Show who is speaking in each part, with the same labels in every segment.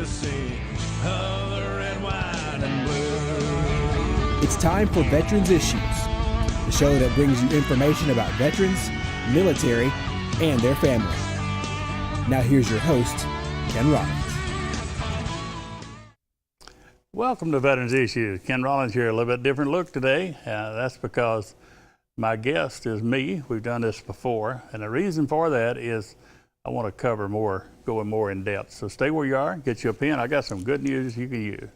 Speaker 1: courtesy of the red, white, and blue.
Speaker 2: It's time for Veterans Issues, the show that brings you information about veterans, military, and their family. Now here's your host, Ken Rollins.
Speaker 3: Welcome to Veterans Issues. Ken Rollins here. A little bit different look today. That's because my guest is me. We've done this before, and the reason for that is I want to cover more, going more in depth. So stay where you are, get you a pen. I got some good news you can use.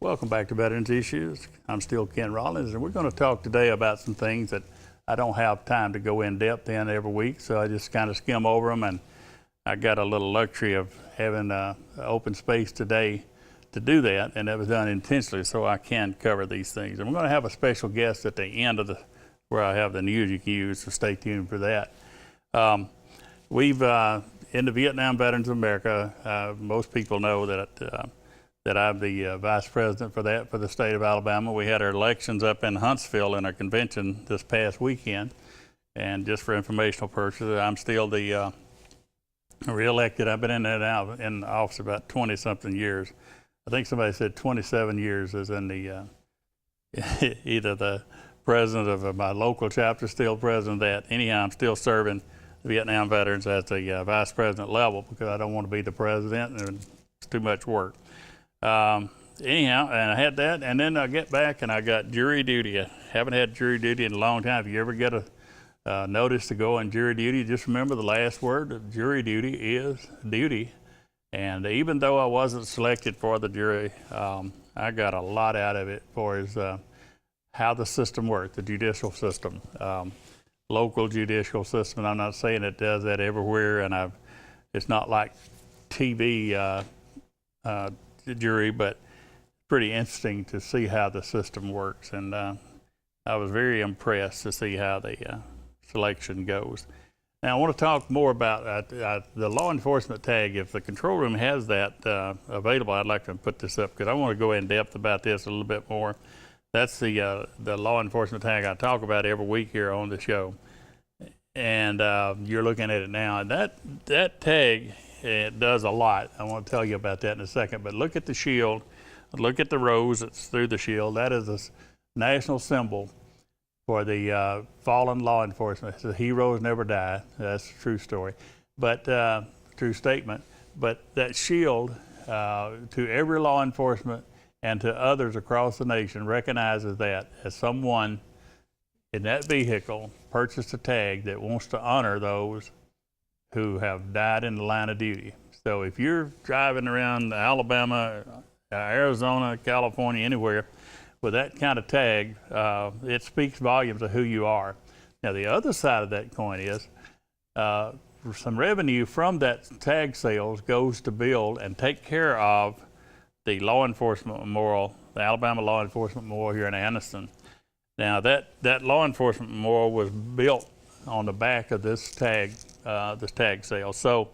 Speaker 3: Welcome back to Veterans Issues. I'm still Ken Rollins, and we're going to talk today about some things that I don't have time to go in depth in every week, so I just kind of skim over them, and I got a little luxury of having open space today to do that, and that was done intentionally so I can cover these things. And we're going to have a special guest at the end of where I have the news you can use, so stay tuned for that. We've, in the Vietnam Veterans of America, most people know that I'm the vice president for that for the state of Alabama. We had our elections up in Huntsville in our convention this past weekend, and just for informational purposes, I'm still the re-elected. I've been in that now in office about 20-something years. I think somebody said 27 years is in the either the president of my local chapter, still president of that. Anyhow, I'm still serving the Vietnam veterans at the vice president level because I don't want to be the president, and it's too much work. Anyhow, and I had that, and then I get back and I got jury duty. I haven't had jury duty in a long time. If you ever get a notice to go on jury duty, just remember the last word of jury duty is duty. And even though I wasn't selected for the jury, I got a lot out of it as how the system works, the judicial system, local judicial system. I'm not saying it does that everywhere, and it's not like TV jury, but pretty interesting to see how the system works. And I was very impressed to see how the selection goes. Now I want to talk more about the law enforcement tag. If the control room has that available, I'd like to put this up because I want to go in depth about this a little bit more. That's the law enforcement tag I talk about every week here on the show, and you're looking at it now. And that tag, it does a lot. I want to tell you about that in a second. But look at the shield. Look at the rose that's through the shield. That is a national symbol for the fallen law enforcement. The heroes never die. That's a true story, but true statement. But that shield to every law enforcement and to others across the nation recognizes that as someone in that vehicle purchased a tag that wants to honor those who have died in the line of duty. So if you're driving around Alabama, Arizona, California, anywhere, with that kind of tag, it speaks volumes of who you are. Now, the other side of that coin is some revenue from that tag sales goes to build and take care of the law enforcement memorial, the Alabama Law Enforcement Memorial here in Anniston. Now, that law enforcement memorial was built on the back of this tag sale. So,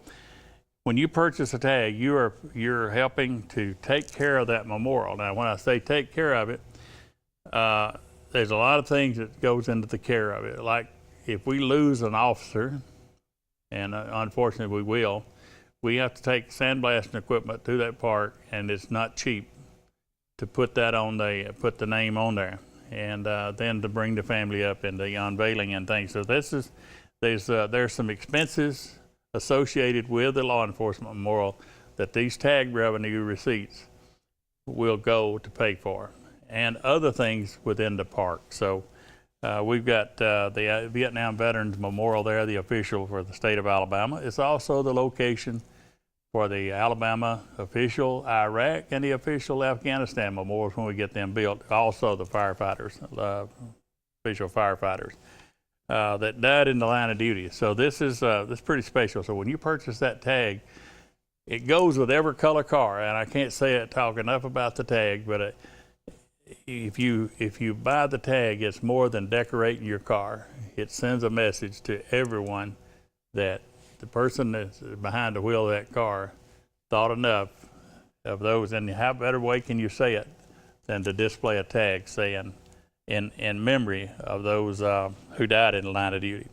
Speaker 3: when you purchase a tag, you're helping to take care of that memorial. Now, when I say take care of it, there's a lot of things that goes into the care of it. Like if we lose an officer, and unfortunately we will, we have to take sandblasting equipment to that park, and it's not cheap to put that put the name on there, and then to bring the family up and the unveiling and things. So there's some expenses associated with the law enforcement memorial that these tag revenue receipts will go to pay for, and other things within the park. So we've got the Vietnam Veterans Memorial there, the official for the state of Alabama. It's also the location for the Alabama official Iraq and the official Afghanistan memorials when we get them built. Also the firefighters, official firefighters that died in the line of duty. So this is pretty special. So when you purchase that tag, it goes with every color car, and I can't talk enough about the tag, but if you buy the tag, it's more than decorating your car. It sends a message to everyone that the person that's behind the wheel of that car thought enough of those, and how better way can you say it than to display a tag saying in memory of those who died in the line of duty.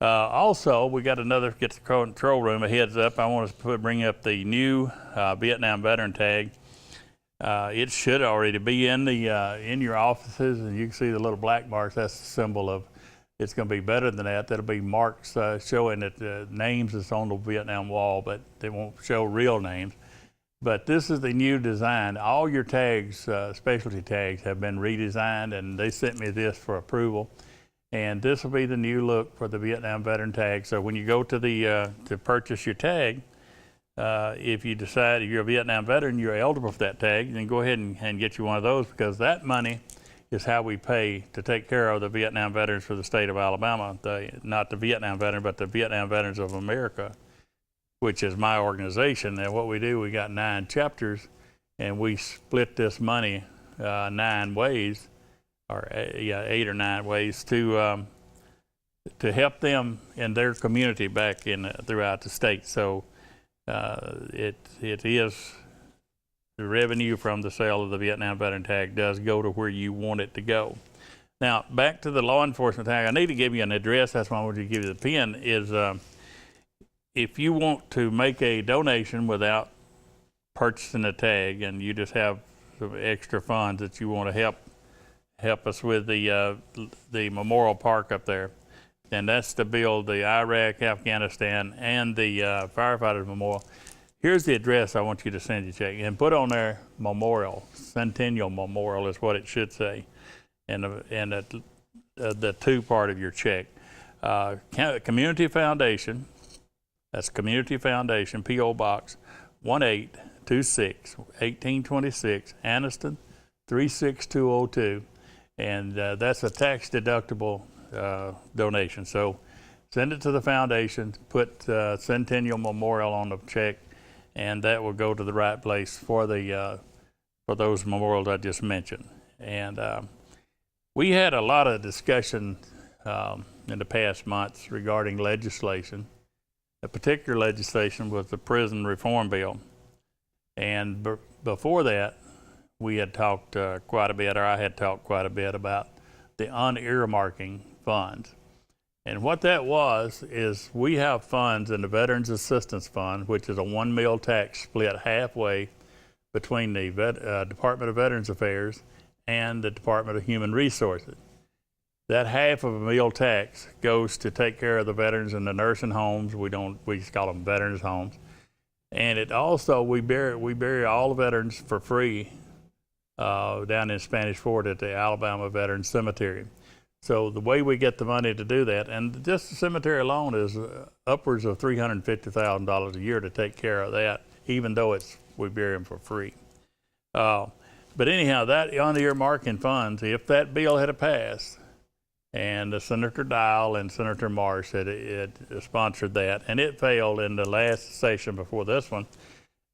Speaker 3: Also, we got another, get the control room a heads up. I want to bring up the new Vietnam veteran tag. It should already be in your offices, and you can see the little black marks. That's the symbol of it's going to be better than that. That'll be marks showing that the names is on the Vietnam wall, but they won't show real names. But this is the new design. All your tags, specialty tags, have been redesigned, and they sent me this for approval. And this will be the new look for the Vietnam veteran tag. So when you go to the to purchase your tag, if you decide you're a Vietnam veteran, you're eligible for that tag, then go ahead and get you one of those, because that money is how we pay to take care of the Vietnam veterans for the state of Alabama. Not the Vietnam veteran, but the Vietnam Veterans of America, which is my organization. And what we do, we got 9 chapters, and we split this money 9 ways, or 8 or 9 ways to help them in their community back in throughout the state. So it is the revenue from the sale of the Vietnam veteran tag does go to where you want it to go. Now back to the law enforcement tag. I need to give you an address. That's why I wanted to give you the pen. Is if you want to make a donation without purchasing a tag, and you just have some extra funds that you want to help us with the memorial park up there, and that's to build the Iraq, Afghanistan, and the firefighters memorial. Here's the address I want you to send your check, and put on there Memorial, Centennial Memorial is what it should say, and the 2 part of your check. Community Foundation, that's Community Foundation, P.O. Box 1826, 1826, Anniston 36202, and that's a tax deductible donation. So send it to the foundation, put Centennial Memorial on the check, and that will go to the right place for those memorials I just mentioned. And we had a lot of discussion in the past months regarding legislation. A particular legislation was the prison reform bill. And before that, we had talked quite a bit, or I had talked quite a bit about the unearmarking funds. And what that was is we have funds in the Veterans Assistance Fund, which is a 1 meal tax split halfway between the Department of Veterans Affairs and the Department of Human Resources. That half of a meal tax goes to take care of the veterans in the nursing homes. We just call them veterans homes. And it also, we bury all the veterans for free down in Spanish Fort at the Alabama Veterans Cemetery. So the way we get the money to do that, and just the cemetery alone is upwards of $350,000 a year to take care of that, even though we bury them for free. But anyhow, that on the earmarking funds, if that bill had passed, and Senator Dial and Senator Marsh had sponsored that, and it failed in the last session before this one,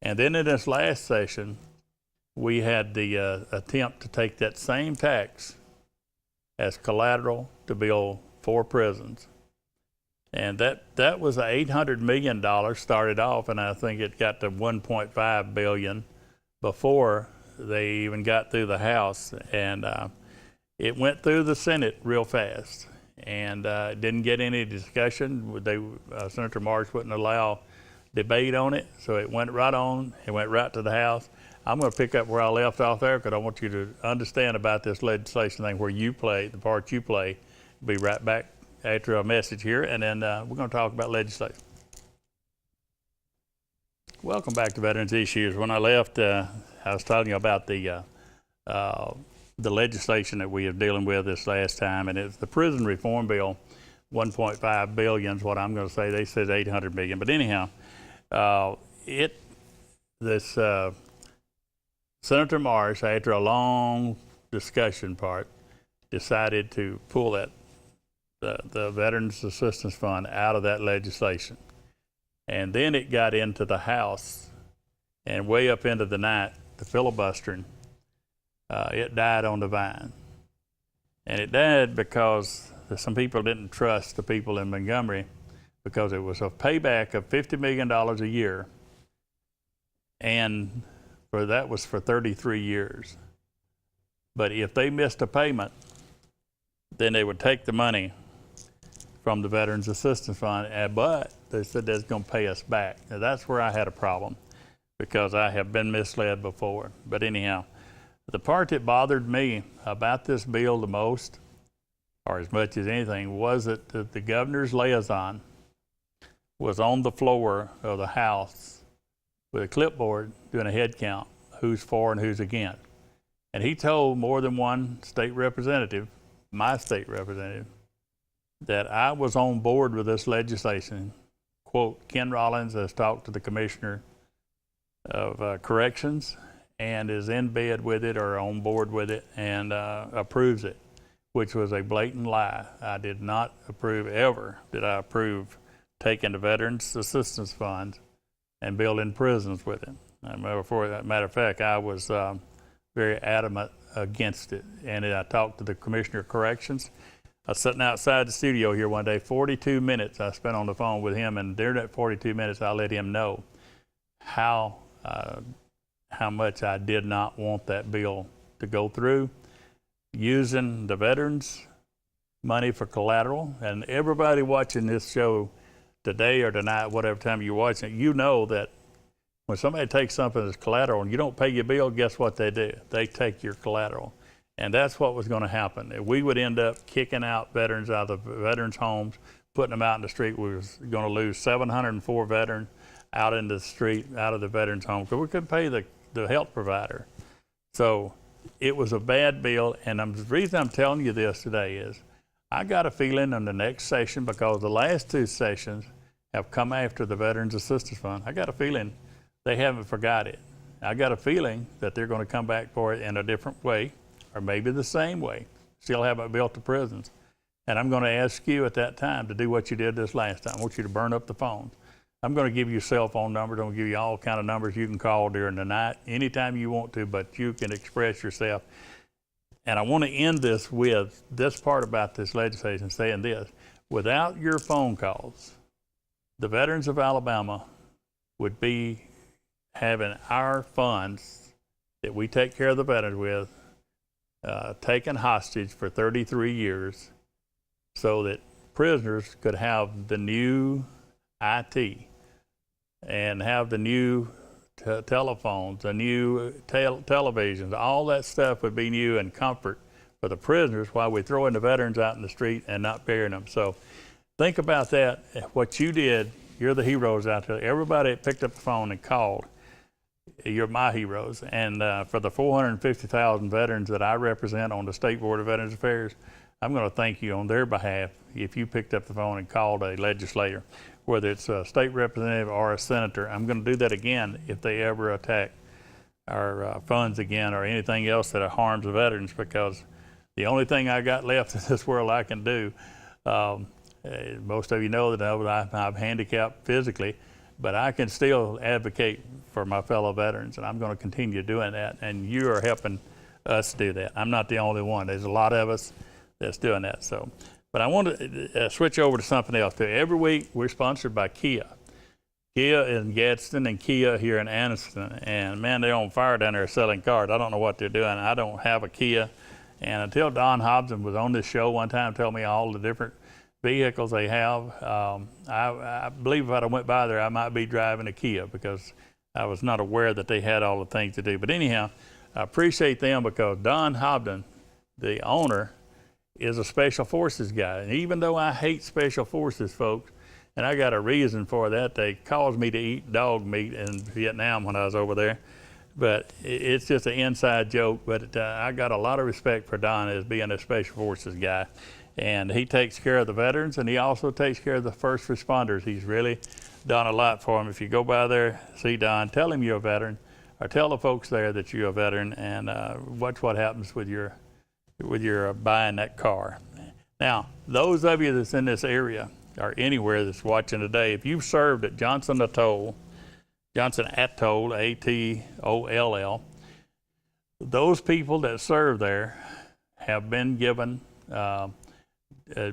Speaker 3: and then in this last session, we had the attempt to take that same tax as collateral to build 4 prisons. And that was $800 million started off, and I think it got to $1.5 billion before they even got through the House. And it went through the Senate real fast, and didn't get any discussion. Senator Marsh wouldn't allow debate on it, so it went right on. It went right to the House. I'm going to pick up where I left off there, because I want you to understand about this legislation thing, where you play, the part you play. Be right back after a message here, and then we're going to talk about legislation. Welcome back to Veterans Issues. When I left, I was telling you about the legislation that we are dealing with this last time, and it's the prison reform bill. 1.5 billion is what I'm going to say. They said 800 million, but anyhow, Senator Marsh, after a long discussion part, decided to pull the Veterans Assistance Fund out of that legislation. And then it got into the House, and way up into the night, the filibustering, it died on the vine. And it died because some people didn't trust the people in Montgomery, because it was a payback of $50 million a year, and that was for 33 years. But if they missed a payment, then they would take the money from the Veterans Assistance Fund, but they said that's going to pay us back. Now, that's where I had a problem because I have been misled before. But anyhow, the part that bothered me about this bill the most, or as much as anything, was that the governor's liaison was on the floor of the House with a clipboard doing a head count, who's for and who's against. And he told more than one state representative, my state representative, that I was on board with this legislation. Quote, Ken Rollins has talked to the Commissioner of Corrections and is in bed with it or on board with it and approves it, which was a blatant lie. I did not approve, ever did I approve taking the Veterans Assistance Fund and building prisons with it. Matter of fact, I was very adamant against it. And I talked to the Commissioner of Corrections. I was sitting outside the studio here one day, 42 minutes I spent on the phone with him, and during that 42 minutes I let him know how much I did not want that bill to go through, using the veterans' money for collateral. And everybody watching this show today or tonight, whatever time you're watching it, you know that when somebody takes something as collateral and you don't pay your bill, guess what they do? They take your collateral. And that's what was going to happen. We would end up kicking out veterans out of the veterans' homes, putting them out in the street. We was going to lose 704 veterans out in the street, out of the veterans' home, because we couldn't pay the health provider. So it was a bad bill. And the reason I'm telling you this today is I got a feeling in the next session, because the last two sessions have come after the Veterans Assistance Fund, I got a feeling they haven't forgot it. I got a feeling that they're going to come back for it in a different way, or maybe the same way. Still haven't built the prisons. And I'm going to ask you at that time to do what you did this last time. I want you to burn up the phones. I'm going to give you cell phone numbers. I'm going to give you all kind of numbers you can call during the night, anytime you want to, but you can express yourself. And I want to end this with this part about this legislation, saying this: without your phone calls, the veterans of Alabama would be having our funds that we take care of the veterans with taken hostage for 33 years so that prisoners could have the new IT and have the new telephones, the new televisions. All that stuff would be new and comfort for the prisoners while we're throwing the veterans out in the street and not burying them. So think about that. What you did, you're the heroes out there. Everybody that picked up the phone and called, you're my heroes. And for the 450,000 veterans that I represent on the State Board of Veterans Affairs, I'm going to thank you on their behalf if you picked up the phone and called a legislator, whether it's a state representative or a senator. I'm going to do that again if they ever attack our funds again or anything else that harms the veterans, because the only thing I got left in this world I can do, most of you know that I'm handicapped physically, but I can still advocate for my fellow veterans, and I'm going to continue doing that, and you are helping us do that. I'm not the only one. There's a lot of us that's doing that. So, but I want to switch over to something else too. Every week we're sponsored by Kia. Kia in Gadsden and Kia here in Anniston, and man, they're on fire down there selling cars. I don't know what they're doing. I don't have a Kia, and until Don Hobson was on this show one time, telling me all the different vehicles they have, I believe if I went by there, I might be driving a Kia, because I was not aware that they had all the things to do. But anyhow, I appreciate them, because Don Hobson, the owner, is a Special Forces guy. And even though I hate Special Forces folks, and I got a reason for that, they caused me to eat dog meat in Vietnam when I was over there. But it's just an inside joke. But I got a lot of respect for Don as being a Special Forces guy. And he takes care of the veterans, and he also takes care of the first responders. He's really done a lot for them. If you go by there, see Don, tell him you're a veteran, or tell the folks there that you're a veteran, and watch what happens with your buying that car. Now, those of you that's in this area or anywhere that's watching today, if you've served at Johnson Atoll, A-T-O-L-L, those people that serve there have been given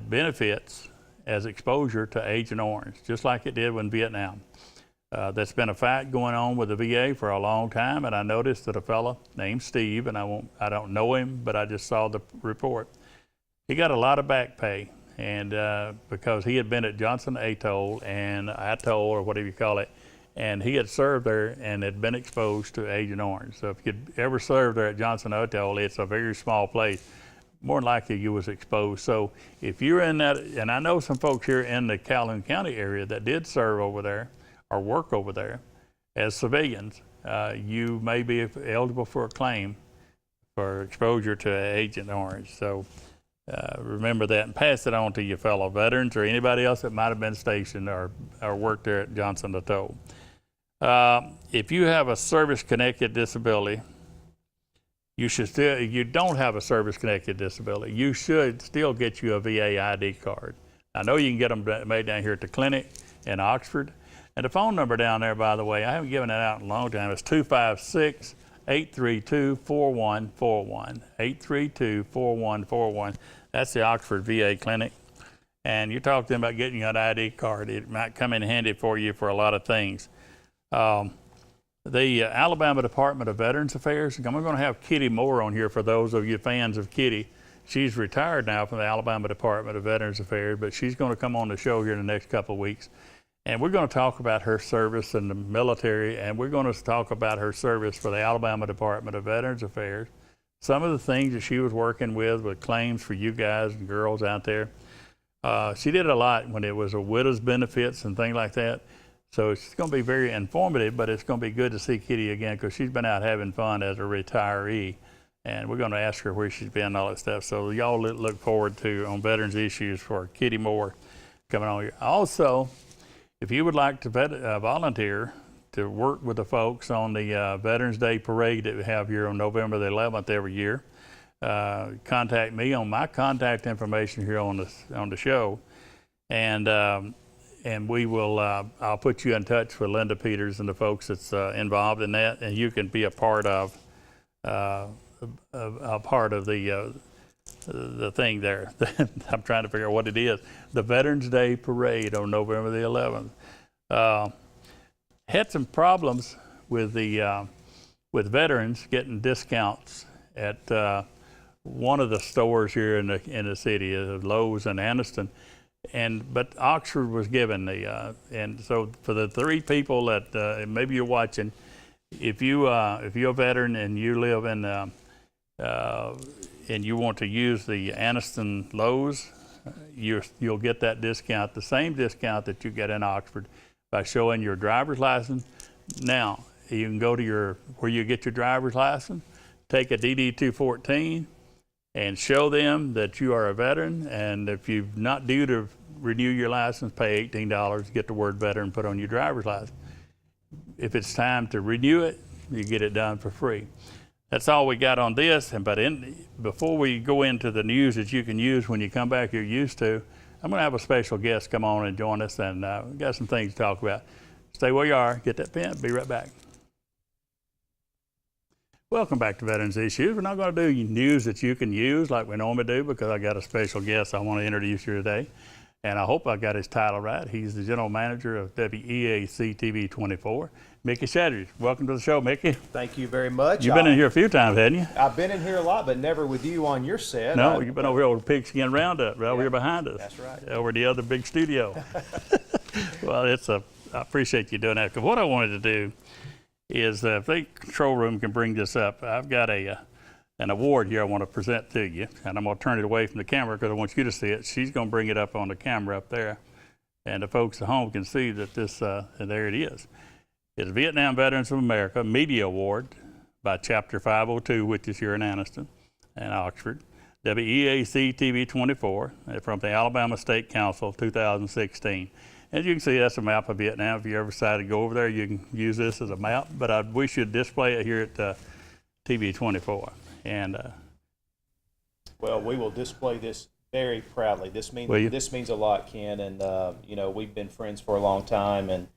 Speaker 3: benefits as exposure to Agent Orange, just like it did in Vietnam. That's been a fight going on with the VA for a long time, and I noticed that a fellow named Steve, and I don't know him, but I just saw the report. He got a lot of back pay, and because he had been at Johnson Atoll and Atoll, or whatever you call it, and he had served there and had been exposed to Agent Orange. So if you'd ever served there at Johnson Atoll, it's a very small place. More than likely you was exposed. So if you're in that, and I know some folks here in the Calhoun County area that did serve over there or work over there as civilians, you may be eligible for a claim for exposure to Agent Orange. So remember that and pass it on to your fellow veterans or anybody else that might have been stationed or worked there at Johnson Atoll. If you have a service-connected disability, you don't have a service-connected disability, you should still get you a VA ID card. I know you can get them made down here at the clinic in Oxford. And the phone number down there, by the way, I haven't given it out in a long time, it's 256-832-4141, 832-4141. That's the Oxford VA clinic. And you talk to them about getting an ID card. It might come in handy for you for a lot of things. The Alabama Department of Veterans Affairs, I'm going to have Kitty Moore on here for those of you fans of Kitty. She's retired now from the Alabama Department of Veterans Affairs, but she's going to come on the show here in the next couple of weeks. And we're going to talk about her service in the military, and we're going to talk about her service for the Alabama Department of Veterans Affairs. Some of the things that she was working with claims for you guys and girls out there. She did a lot when it was a widow's benefits and things like that. So it's going to be very informative, but it's going to be good to see Kitty again because she's been out having fun as a retiree. And we're going to ask her where she's been and all that stuff. So y'all look forward to on Veterans Issues for Kitty Moore coming on here. Also, if you would like to volunteer to work with the folks on the Veterans Day Parade that we have here on November the 11th every year, contact me on my contact information here on the show. And we will, I'll put you in touch with Linda Peters and the folks that's involved in that, and you can be a part of the thing there. I'm trying to figure out what it is. The Veterans Day Parade on November the 11th. Had some problems with with veterans getting discounts at one of the stores here in the city, Lowe's and Anniston. But Oxford was given and so for the three people that maybe you're watching, if you're a veteran and you live in and you want to use the Anniston Lowe's, you'll get that discount, the same discount that you get in Oxford, by showing your driver's license. Now you can go to where you get your driver's license, take a DD-214. And show them that you are a veteran, and if you're not due to renew your license, pay $18, get the word veteran put on your driver's license. If it's time to renew it, you get it done for free. That's all we got on this. Before we go into the news that you can use when you come back you're used to, I'm going to have a special guest come on and join us, and we've got some things to talk about. Stay where you are, get that pen, be right back. Welcome back to Veterans Issues. We're not going to do news that you can use like we normally do because I got a special guest I want to introduce you today. And I hope I got his title right. He's the general manager of WEAC TV 24, Mickey Shadridge. Welcome to the show, Mickey.
Speaker 4: Thank you very much.
Speaker 3: You've been in here a few times, haven't you?
Speaker 4: I've been in here a lot, but never with you on your set.
Speaker 3: No, you've been over here over Pigskin Roundup, right over here behind us.
Speaker 4: That's right.
Speaker 3: Over the other big studio. Well, I appreciate you doing that. Because what I wanted to do is if the control room can bring this up, I've got an award here I want to present to you, and I'm going to turn it away from the camera because I want you to see it. She's going to bring it up on the camera up there, and the folks at home can see that there it is. It's Vietnam Veterans of America Media Award by Chapter 502, which is here in Anniston and Oxford. WEAC TV 24 from the Alabama State Council 2016. As you can see, that's a map of Vietnam. If you ever decide to go over there, you can use this as a map, but we should display it here at TV 24.
Speaker 4: Well, we will display this very proudly. This means a lot, Ken, and we've been friends for a long time, and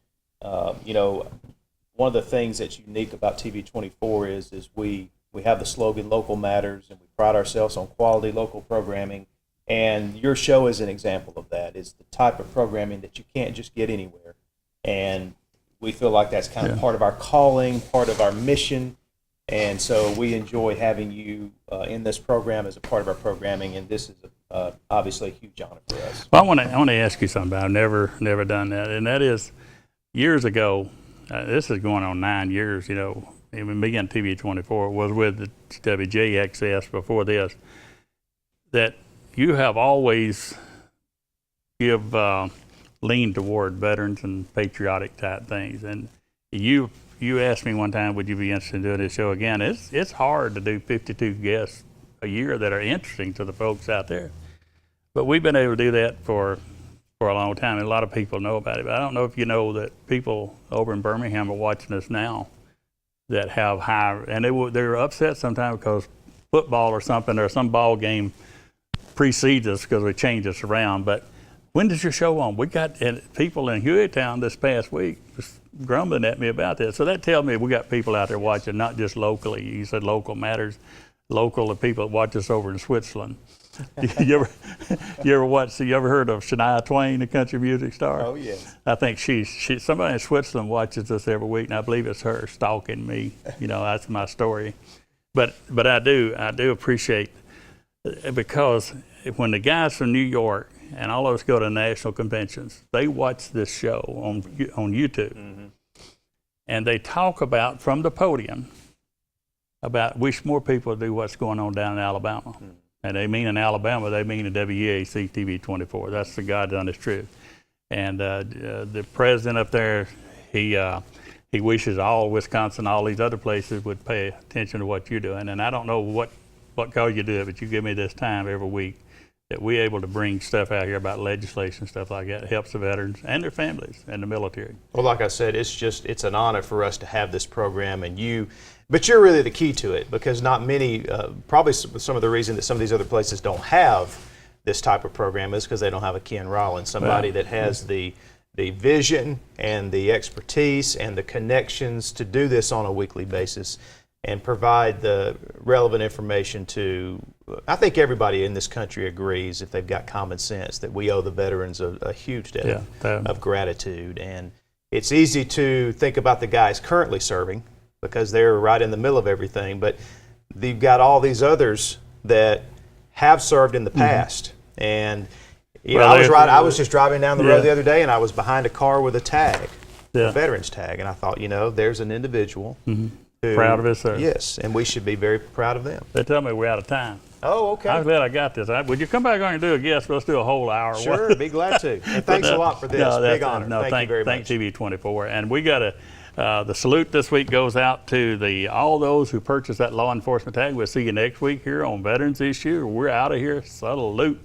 Speaker 4: one of the things that's unique about TV 24 is we have the slogan "Local Matters," and we pride ourselves on quality local programming. And your show is an example of that. It's the type of programming that you can't just get anywhere. And we feel like that's kind of part of our calling, part of our mission. And so we enjoy having you in this program as a part of our programming. And this is obviously a huge honor for us.
Speaker 3: Well, I want to ask you something. I've never done that, and that is years ago. This is going on 9 years. You know, even me on TV 24 was with the WJXS before this. That you have always leaned toward veterans and patriotic type things, and you asked me one time, would you be interested in doing this show again? It's hard to do 52 guests a year that are interesting to the folks out there. But we've been able to do that for a long time, and a lot of people know about it. But I don't know if you know that people over in Birmingham are watching us now that have high, and they're upset sometimes because football or something or some ball game precedes us because we change us around. But when does your show on? We got people in Hueytown this past week just grumbling at me about this. So that tells me we got people out there watching, not just locally. You said local matters. Local, the people that watch us over in Switzerland. You ever heard of Shania Twain, the country music star?
Speaker 4: Oh, yes.
Speaker 3: I think somebody in Switzerland watches us every week, and I believe it's her stalking me. You know, that's my story. But I do appreciate, because when the guys from New York and all of us go to national conventions, they watch this show on YouTube, mm-hmm. and they talk about from the podium about wish more people would do what's going on down in Alabama. Mm-hmm. And they mean in Alabama, they mean in WEAC TV 24. That's the God honest truth. And the president up there, he wishes all Wisconsin, all these other places would pay attention to what you're doing. And I don't know what caused you to do it, but you give me this time every week that we're able to bring stuff out here about legislation, stuff like that. It helps the veterans and their families and the military.
Speaker 5: Well, like I said, it's an honor for us to have this program, and but you're really the key to it, because not many, probably some of the reason that some of these other places don't have this type of program is because they don't have a Ken Rollins, somebody that has the vision and the expertise and the connections to do this on a weekly basis and provide the relevant information to, I think everybody in this country agrees, if they've got common sense, that we owe the veterans a huge debt of gratitude. And it's easy to think about the guys currently serving because they're right in the middle of everything, but you've got all these others that have served in the past. Mm-hmm. And you know, I was just driving down the road the other day, and I was behind a car with a tag, a veteran's tag, and I thought, you know, there's an individual who,
Speaker 3: proud of his service.
Speaker 5: Yes, and we should be very proud of them.
Speaker 3: They tell me we're out of time.
Speaker 5: Oh, okay.
Speaker 3: I'm glad I got this. Would you come back on and do a guest? Let's do a whole hour.
Speaker 5: Sure, be glad to. And thanks a lot for this. Big honor. Thank you very much.
Speaker 3: Thank TV 24. And we got the salute this week goes out to all those who purchased that law enforcement tag. We'll see you next week here on Veterans Issue. We're out of here. Salute.